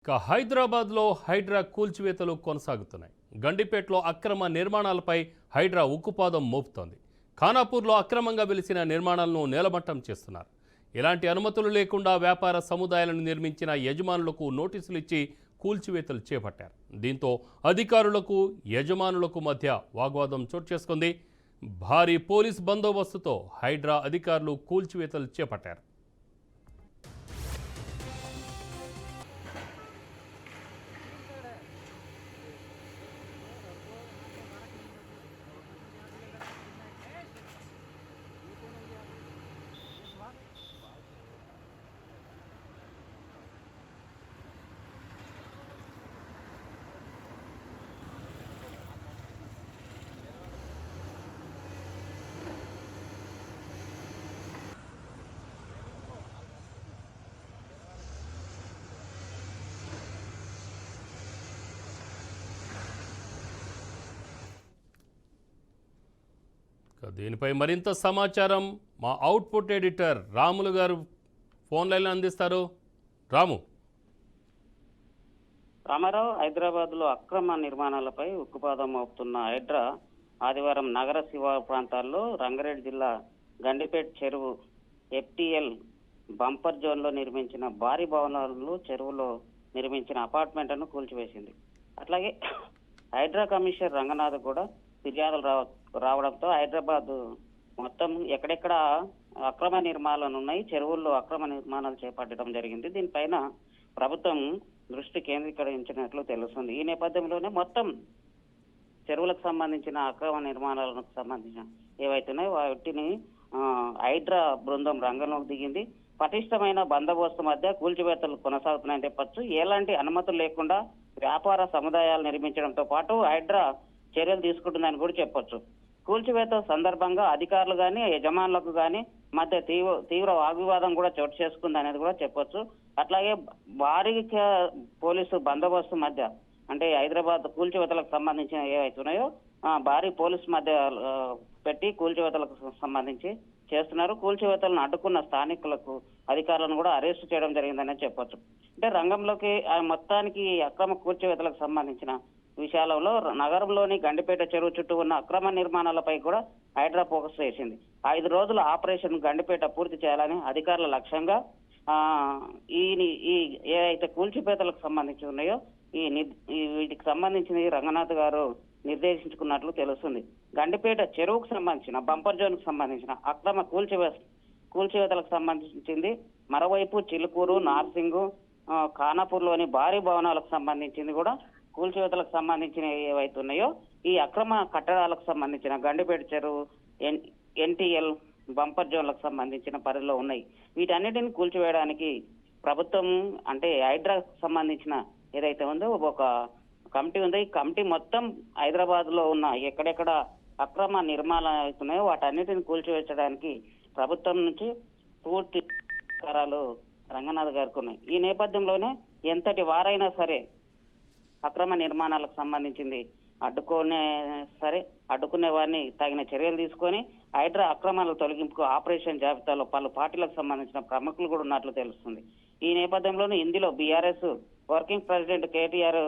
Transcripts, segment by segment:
హైదరాబాద్లో హైడ్రా కూల్చివేతలు కొనసాగుతున్నాయి. గండిపేటలో అక్రమ నిర్మాణాలపై హైడ్రా ఉక్కుపాదం మోపుతోంది. ఖానాపూర్లో అక్రమంగా వెలిసిన నిర్మాణాలను నేలమట్టం చేస్తున్నారు. ఎలాంటి అనుమతులు లేకుండా వ్యాపార సముదాయాలను నిర్మించిన యజమానులకు నోటీసులు ఇచ్చి కూల్చివేతలు చేపట్టారు. దీంతో అధికారులకు యజమానులకు మధ్య వాగ్వాదం చోటు చేసుకుంది. భారీ పోలీస్ బందోబస్తుతో హైడ్రా అధికారులు కూల్చివేతలు చేపట్టారు. దీనిపై మరింత సమాచారం మా అవుట్పుట్ ఎడిటర్ రాములు గారు ఫోన్ లైన్లో అందిస్తారు. రామారావు, హైదరాబాద్లో అక్రమ నిర్మాణాలపై ఉక్కుపాదం మోపుతున్న హైడ్రా ఆదివారం నగర శివారు ప్రాంతాల్లో రంగారెడ్డి జిల్లా గండిపేట చెరువు ఎఫ్టీఎల్ బంపర్ జోన్లో నిర్మించిన భారీ భవనాలు, చెరువులో నిర్మించిన అపార్ట్మెంట్లను కూల్చివేసింది. అట్లాగే హైడ్రా కమిషనర్ రంగనాథ్ కూడా ఫిర్యాదులు రావడంతో హైదరాబాద్ మొత్తం ఎక్కడెక్కడ అక్రమ నిర్మాణాలు ఉన్నాయి, చెరువుల్లో అక్రమ నిర్మాణాలు చేపట్టడం జరిగింది. దీనిపైన ప్రభుత్వం దృష్టి కేంద్రీకరించినట్లు తెలుస్తుంది. ఈ నేపథ్యంలోనే మొత్తం చెరువులకు సంబంధించిన అక్రమ నిర్మాణాలకు సంబంధించిన ఏవైతున్నాయో వాటిని హైడ్రా బృందం రంగంలోకి దిగింది. పటిష్టమైన బందోబస్తు మధ్య కూల్చివేతలు కొనసాగుతున్నాయని చెప్పొచ్చు. ఎలాంటి అనుమతులు లేకుండా వ్యాపార సముదాయాలు నిర్మించడంతో పాటు హైడ్రా చర్యలు తీసుకుంటుందని కూడా చెప్పొచ్చు. కూల్చివేత సందర్భంగా అధికారులు కానీ యజమానులకు కానీ మధ్య తీవ్ర వాగ్వివాదం కూడా చోటు చేసుకుంది అనేది కూడా చెప్పొచ్చు. అట్లాగే భారీ పోలీసు బందోబస్తు మధ్య, అంటే హైదరాబాద్ కూల్చివేతలకు సంబంధించిన ఏవైతున్నాయో భారీ పోలీసు మధ్య పెట్టి కూల్చివేతలకు సంబంధించి చేస్తున్నారు. కూల్చివేతలను అడ్డుకున్న స్థానికులకు అధికారులను కూడా అరెస్టు చేయడం జరిగిందనే చెప్పొచ్చు. అంటే రంగంలోకి మొత్తానికి అక్రమ కూల్చివేతలకు సంబంధించిన విషయాలలో నగరంలోని గండిపేట చెరువు చుట్టూ ఉన్న అక్రమ నిర్మాణాలపై కూడా హైడ్రా ఫోకస్ చేసింది. 5 రోజుల ఆపరేషన్ గండిపేట పూర్తి చేయాలని అధికారుల లక్ష్యంగా ఈ ఏదైతే కూల్చిపేతలకు సంబంధించి ఉన్నాయో వీటికి సంబంధించిన రంగనాథ్ గారు నిర్దేశించుకున్నట్లు తెలుస్తుంది. గండిపేట చెరువుకు సంబంధించిన బంపర్ జోన్ కు సంబంధించిన అక్రమ కూల్చివేతలకు సంబంధించింది. మరోవైపు చిలుకూరు, నార్సింగు, ఖానాపూర్లోని భారీ భవనాలకు సంబంధించింది కూడా కూల్చివేతలకు సంబంధించిన ఏవైతున్నాయో ఈ అక్రమ కట్టడాలకు సంబంధించిన గండిపేట చెరువు, ఎన్టీఎల్ బంపర్ జోన్లకు సంబంధించిన పరిధిలో ఉన్నాయి. వీటన్నిటిని కూల్చివేయడానికి ప్రభుత్వం, అంటే హైడ్రాకు సంబంధించిన ఏదైతే ఉందో ఒక కమిటీ ఉంది. ఈ కమిటీ మొత్తం హైదరాబాద్ లో ఉన్న ఎక్కడెక్కడ అక్రమ నిర్మాణాలు అవుతున్నాయో వాటన్నిటిని కూల్చివేయడానికి ప్రభుత్వం నుంచి పూర్తి సహకారాలు రంగనాథ్ గారికి ఉన్నాయి. ఈ నేపథ్యంలోనే ఎంతటి వారైనా సరే అక్రమ నిర్మాణాలకు సంబంధించింది అడ్డుకునే వారిని తగిన చర్యలు తీసుకొని హైడ్రా అక్రమాల తొలగింపుకు ఆపరేషన్ జాబితాలో పలు పార్టీలకు సంబంధించిన ప్రముఖులు కూడా ఉన్నట్లు తెలుస్తుంది. ఈ నేపథ్యంలోనే ఇందులో బీఆర్ఎస్ వర్కింగ్ ప్రెసిడెంట్ కేటీఆర్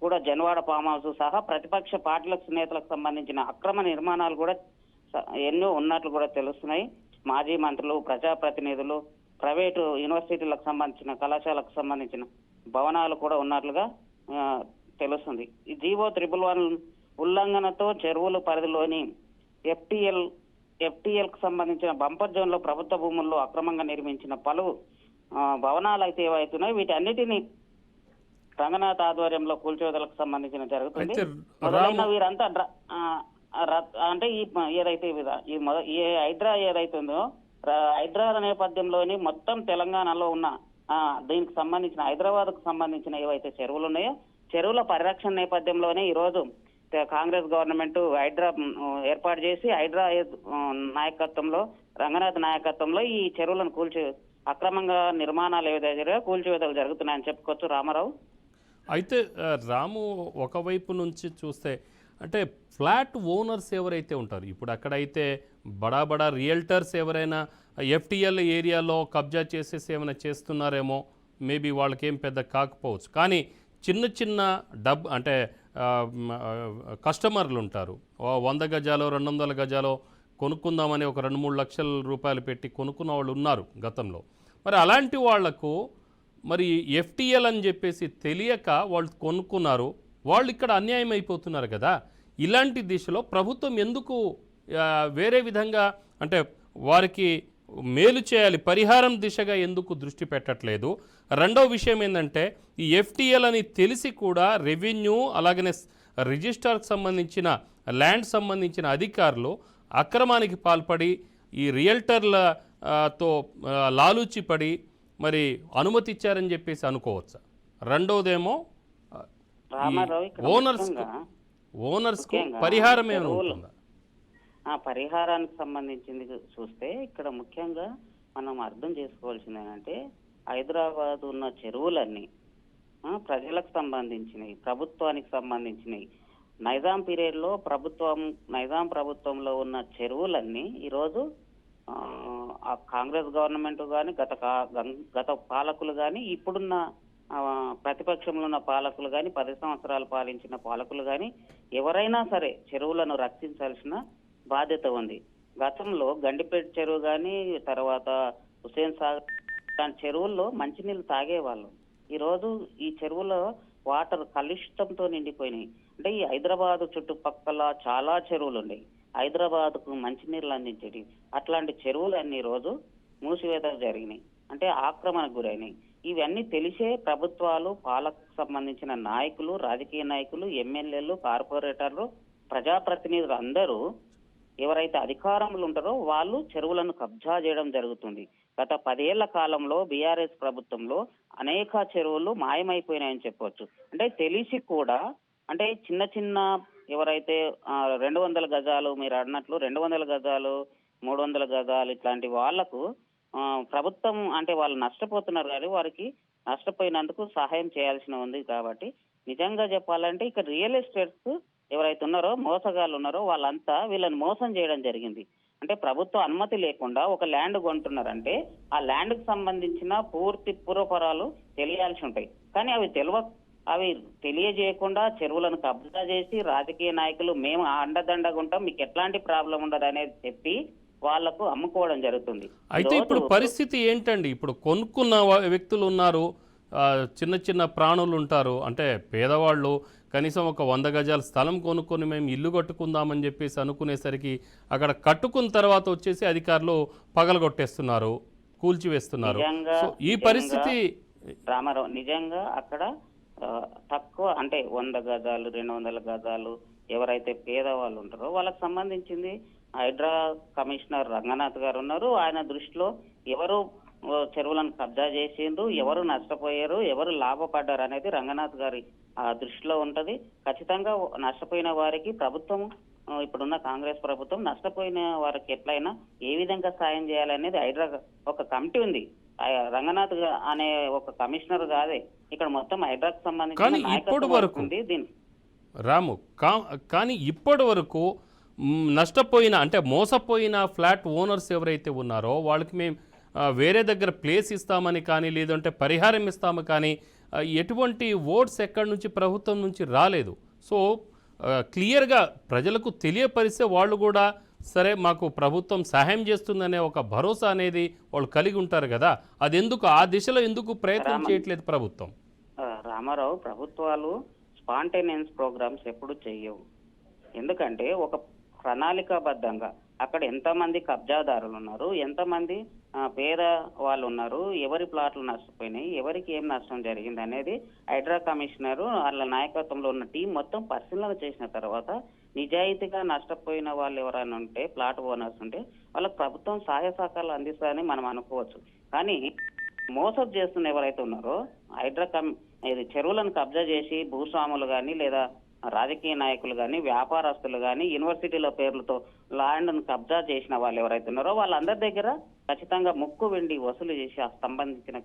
కూడా జన్వాడ ఫామ్ హౌస్ సహా ప్రతిపక్ష పార్టీలకు నేతలకు సంబంధించిన అక్రమ నిర్మాణాలు కూడా ఎన్నో ఉన్నట్లు కూడా తెలుస్తున్నాయి. మాజీ మంత్రులు, ప్రజాప్రతినిధులు, ప్రైవేటు యూనివర్సిటీలకు సంబంధించిన కళాశాలకు సంబంధించిన భవనాలు కూడా ఉన్నట్లుగా తెలుస్తుంది. ఈ జీవో 111 ఉల్లంఘనతో చెరువుల పరిధిలోని ఎఫ్టీఎల్ కు సంబంధించిన బంపర్ జోన్ లో ప్రభుత్వ భూముల్లో అక్రమంగా నిర్మించిన పలు భవనాలు అయితే ఏవైతున్నాయి వీటన్నిటిని రంగనాథ్ ఆధ్వర్యంలో కూల్చివేతలకు సంబంధించిన జరుగుతుంది. మొదలైన వీరంతా అంటే ఏదైతే ఈ హైడ్రా ఏదైతుందో హైడ్రా నేపథ్యంలోని మొత్తం తెలంగాణలో ఉన్న దీనికి సంబంధించిన హైదరాబాద్ కు సంబంధించిన ఏవైతే చెరువులు ఉన్నాయో చెరువుల పరిరక్షణ నేపథ్యంలోనే ఈ రోజు కాంగ్రెస్ గవర్నమెంట్ హైడ్రా ఏర్పాటు చేసి హైడ్రా నాయకత్వంలో, రంగనాథ్ నాయకత్వంలో ఈ చెరువులను అక్రమంగా నిర్మాణాలు ఏదైతే కూల్చివేతలు జరుగుతున్నాయని చెప్పుకోవచ్చు. రామారావు, అయితే రాము, ఒకవైపు నుంచి చూస్తే అంటే ఫ్లాట్ ఓనర్స్ ఎవరైతే ఉంటారు, ఇప్పుడు అక్కడైతే బడా బడా రియల్టర్స్ ఎవరైనా ఎఫ్టీఎల్ ఏరియాలో కబ్జా చేసేసి ఏమైనా చేస్తున్నారేమో, మేబీ వాళ్ళకేం పెద్ద కాకపోవచ్చు. కానీ చిన్న చిన్న అంటే కస్టమర్లు ఉంటారు. 100 గజాలో 200 గజాలో కొనుక్కుందామని ఒక 2-3 లక్షల రూపాయలు పెట్టి కొనుక్కున్న వాళ్ళు ఉన్నారు గతంలో. మరి అలాంటి వాళ్లకు మరి ఎఫ్టీఎల్ అని చెప్పేసి తెలియక వాళ్ళు కొనుక్కున్నారు. వాళ్ళు ఇక్కడ అన్యాయం అయిపోతున్నారు కదా. ఇలాంటి దిశలో ప్రభుత్వం ఎందుకు వేరే విధంగా అంటే వారికి మేలు చేయాలి, పరిహారం దిశగా ఎందుకు దృష్టి పెట్టట్లేదు? రెండవ విషయం ఏంటంటే ఈ ఎఫ్టీఎల్ అని తెలిసి కూడా రెవెన్యూ అలాగనే రిజిస్టర్కి సంబంధించిన ల్యాండ్ సంబంధించిన అధికారులు అక్రమానికి పాల్పడి ఈ రియల్టర్లతో లాలూచి పడి మరి అనుమతి ఇచ్చారని చెప్పేసి అనుకోవచ్చా? రెండవదేమో ఓనర్స్కు పరిహారం ఏమైనా ఉంటుందా? పరిహారానికి సంబంధించింది చూస్తే ఇక్కడ ముఖ్యంగా మనం అర్థం చేసుకోవాల్సింది ఏంటంటే హైదరాబాద్ ఉన్న చెరువులన్నీ ప్రజలకు సంబంధించినవి, ప్రభుత్వానికి సంబంధించినవి. నైజాం ప్రభుత్వంలో ఉన్న చెరువులన్నీ ఈరోజు ఆ కాంగ్రెస్ గవర్నమెంట్ కానీ గత పాలకులు కానీ ఇప్పుడున్న ప్రతిపక్షంలో ఉన్న పాలకులు కానీ 10 సంవత్సరాలు పాలించిన పాలకులు కానీ ఎవరైనా సరే చెరువులను రక్షించాల్సిన బాధ్యత ఉంది. గతంలో గండిపేట చెరువు కానీ తర్వాత హుసేన్ సాగర్ లాంటి చెరువుల్లో మంచినీళ్ళు తాగేవాళ్ళు. ఈరోజు ఈ చెరువులో వాటర్ కలుషితంతో నిండిపోయినాయి. అంటే ఈ హైదరాబాద్ చుట్టుపక్కల చాలా చెరువులు ఉన్నాయి, హైదరాబాద్కు మంచినీళ్ళు అందించేవి. అట్లాంటి చెరువులన్నీ రోజు మూసివేతకు జరిగినాయి, అంటే ఆక్రమణకు గురైనాయి. ఇవన్నీ తెలిసే ప్రభుత్వాలు, పాలకు సంబంధించిన నాయకులు, రాజకీయ నాయకులు, ఎమ్మెల్యేలు, కార్పొరేటర్లు, ప్రజాప్రతినిధులు అందరూ ఎవరైతే అధికారంలో ఉంటారో వాళ్ళు చెరువులను కబ్జా చేయడం జరుగుతుంది. గత 10 ఏళ్ల కాలంలో బీఆర్ఎస్ ప్రభుత్వంలో అనేక చెరువులు మాయమైపోయినాయని చెప్పవచ్చు. అంటే తెలిసి కూడా అంటే చిన్న చిన్న ఎవరైతే 200 గజాలు మీరు అన్నట్లు 200 గజాలు 300 గజాలు ఇట్లాంటి వాళ్లకు ప్రభుత్వం అంటే వాళ్ళు నష్టపోతున్నారు కానీ వారికి నష్టపోయినందుకు సహాయం చేయాల్సిన ఉంది. కాబట్టి నిజంగా చెప్పాలంటే ఇక్కడ రియల్ ఎస్టేట్స్ ఎవరైతే ఉన్నారో మోసగాళ్ళు ఉన్నారో వాళ్ళంతా వీళ్ళని మోసం చేయడం జరిగింది. అంటే ప్రభుత్వ అనుమతి లేకుండా ఒక ల్యాండ్ కొంటున్నారంటే ఆ ల్యాండ్కి సంబంధించిన పూర్తి పూర్వపరాలు తెలియాల్సి ఉంటాయి. కానీ అవి తెలియజేయకుండా చెరువులను కబ్జా చేసి రాజకీయ నాయకులు మేము అండదండగా ఉంటాం, మీకు ఎట్లాంటి ప్రాబ్లం ఉండదు అనేది చెప్పి వాళ్లకు అమ్ముకోవడం జరుగుతుంది. అయితే ఇప్పుడు పరిస్థితి ఏంటండి? ఇప్పుడు కొనుక్కున్న వ్యక్తులు ఉన్నారు, చిన్న చిన్న ప్రాణులు ఉంటారు, అంటే పేదవాళ్ళు కనీసం ఒక 100 గజాల స్థలం కొనుక్కొని మేము ఇల్లు కట్టుకుందామని చెప్పేసి అనుకునేసరికి అక్కడ కట్టుకున్న తర్వాత వచ్చేసి అధికారులు పగలగొట్టేస్తున్నారు, కూల్చివేస్తున్నారు. ఈ పరిస్థితి రామారావు నిజంగా అక్కడ తక్కువ అంటే 100 గజాలు 200 గజాలు ఎవరైతే పేదవాళ్ళు ఉంటారో వాళ్ళకి సంబంధించింది హైడ్రా కమిషనర్ రంగనాథ్ గారు ఉన్నారు. ఆయన దృష్టిలో ఎవరు చెరువులను కబ్జా చేసిండ్రు, ఎవరు నష్టపోయారు, ఎవరు లాభపడ్డారు అనేది రంగనాథ్ గారి దృష్టిలో ఉంటది. ఖచ్చితంగా నష్టపోయిన వారికి ప్రభుత్వం, ఇప్పుడున్న కాంగ్రెస్ ప్రభుత్వం నష్టపోయిన వారికి ఎట్లయినా ఏ విధంగా సాయం చేయాలనేది హైడ్రా ఒక కమిటీ ఉంది. రంగనాథ్ అనే ఒక కమిషనర్ కాదే ఇక్కడ మొత్తం హైడ్రాకు సంబంధించిన నాయకత్వం ఉంది దీనికి రాము. కానీ ఇప్పటి వరకు నష్టపోయిన అంటే మోసపోయిన ఫ్లాట్ ఓనర్స్ ఎవరైతే ఉన్నారో వాళ్ళకి మేము వేరే దగ్గర ప్లేస్ ఇస్తామని కానీ లేదంటే పరిహారం ఇస్తాము కానీ ఎటువంటి ఓట్స్ ఎక్కడి నుంచి ప్రభుత్వం నుంచి రాలేదు. సో క్లియర్గా ప్రజలకు తెలియపరిస్తే వాళ్ళు కూడా సరే మాకు ప్రభుత్వం సహాయం చేస్తుందనే ఒక భరోసా అనేది వాళ్ళు కలిగి ఉంటారు కదా. అది ఎందుకు ఆ దిశలో ఎందుకు ప్రయత్నం చేయట్లేదు ప్రభుత్వం? రామారావు, ప్రభుత్వాలు స్పాంటేనియస్ ప్రోగ్రామ్స్ ఎప్పుడు చెయ్యవు. ఎందుకంటే ఒక ప్రణాళికాబద్ధంగా అక్కడ ఎంతమంది కబ్జాదారులు ఉన్నారు, ఎంతమంది పేద వాళ్ళు ఉన్నారు, ఎవరి ప్లాట్లు నష్టపోయినాయి, ఎవరికి ఏం నష్టం జరిగింది అనేది హైడ్రా కమిషనర్ వాళ్ళ నాయకత్వంలో ఉన్న టీం మొత్తం పరిశీలన చేసిన తర్వాత నిజాయితీగా నష్టపోయిన వాళ్ళు ఎవరైనా ఉంటే ప్లాట్ ఓనర్స్ ఉంటే వాళ్ళకి ప్రభుత్వం సహాయ సహకారాలు అందిస్తారని మనం అనుకోవచ్చు. కానీ మోసం చేస్తున్న ఎవరైతే ఉన్నారో ఇది చెరువులను కబ్జా చేసి భూస్వాములు కానీ లేదా రాజకీయ నాయకులు కానీ వ్యాపారస్తులు కానీ యూనివర్సిటీల పేర్లతో ల్యాండ్ను కబ్జా చేసిన వాళ్ళు ఎవరైతే ఉన్నారో వాళ్ళందరి దగ్గర ఖచ్చితంగా ముక్కు వెండి వసూలు చేసి ఆ సంబంధించిన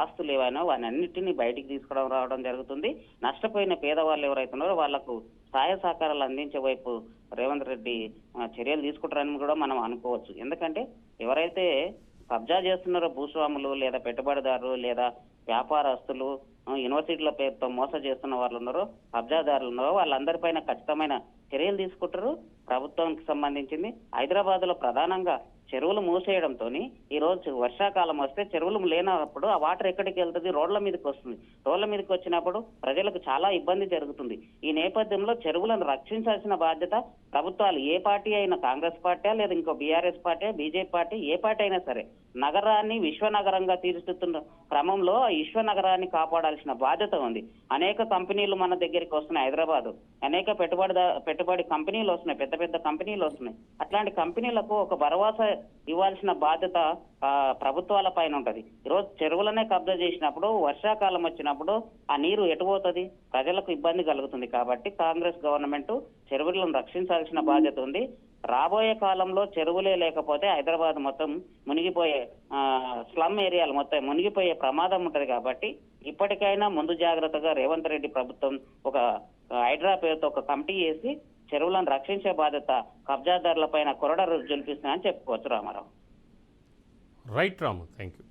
ఆస్తులు ఏవైనా వాటన్నిటిని బయటికి రావడం జరుగుతుంది. నష్టపోయిన పేదవాళ్ళు ఎవరైతే ఉన్నారో వాళ్లకు సహాయ సహకారాలు అందించే వైపు రేవంత్ రెడ్డి చర్యలు తీసుకుంటారని కూడా మనం అనుకోవచ్చు. ఎందుకంటే ఎవరైతే కబ్జా చేస్తున్నారో భూస్వాములు లేదా పెట్టుబడిదారులు లేదా వ్యాపారస్తులు, యూనివర్సిటీల పేరుతో మోసం చేస్తున్న వాళ్ళు ఉన్నారో, కబ్జాదారులు ఉన్నారో వాళ్ళందరిపైన ఖచ్చితమైన చర్యలు తీసుకుంటారు. ప్రభుత్వానికి సంబంధించింది హైదరాబాద్ లో ప్రధానంగా చెరువులు మూసేయడంతో ఈ రోజు వర్షాకాలం వస్తే చెరువులు లేనప్పుడు ఆ వాటర్ ఎక్కడికి వెళ్తుంది? రోడ్ల మీదకి వస్తుంది. రోడ్ల మీదకి వచ్చినప్పుడు ప్రజలకు చాలా ఇబ్బంది జరుగుతుంది. ఈ నేపథ్యంలో చెరువులను రక్షించాల్సిన బాధ్యత ప్రభుత్వాలు, ఏ పార్టీ అయినా, కాంగ్రెస్ పార్టీ లేదా ఇంకో బీఆర్ఎస్ పార్టీ, బీజేపీ పార్టీ, ఏ పార్టీ అయినా సరే, నగరాన్ని విశ్వనగరంగా తీర్చిదిద్దుతున్న క్రమంలో ఆ విశ్వనగరాన్ని కాపాడాల్సిన బాధ్యత ఉంది. అనేక కంపెనీలు మన దగ్గరికి వస్తున్నాయి. హైదరాబాద్ అనేక పెట్టుబడి కంపెనీలు వస్తున్నాయి, పెద్ద పెద్ద కంపెనీలు వస్తున్నాయి. అట్లాంటి కంపెనీలకు ఒక భరోసా ఇవ్వాల్సిన బాధ్యత ప్రభుత్వాల పైన ఉంటది. ఈరోజు చెరువులనే కబ్జా చేసినప్పుడు వర్షాకాలం వచ్చినప్పుడు ఆ నీరు ఎటుపోతుంది? ప్రజలకు ఇబ్బంది కలుగుతుంది. కాబట్టి కాంగ్రెస్ గవర్నమెంట్ చెరువులను రక్షించాల్సిన బాధ్యత ఉంది. రాబోయే కాలంలో చెరువులే లేకపోతే హైదరాబాద్ మొత్తం మునిగిపోయే, స్లమ్ ఏరియాలు మొత్తం మునిగిపోయే ప్రమాదం ఉంటది. కాబట్టి ఇప్పటికైనా ముందు జాగ్రత్తగా రేవంత్ రెడ్డి ప్రభుత్వం ఒక హైడ్రా పేరుతో ఒక కమిటీ వేసి చెరువులను రక్షించే బాధ్యత కబ్జాదారుల పైన కొరడ జల్పిస్తుందని చెప్పుకోవచ్చు Ramarao. Right Ramu, thank you.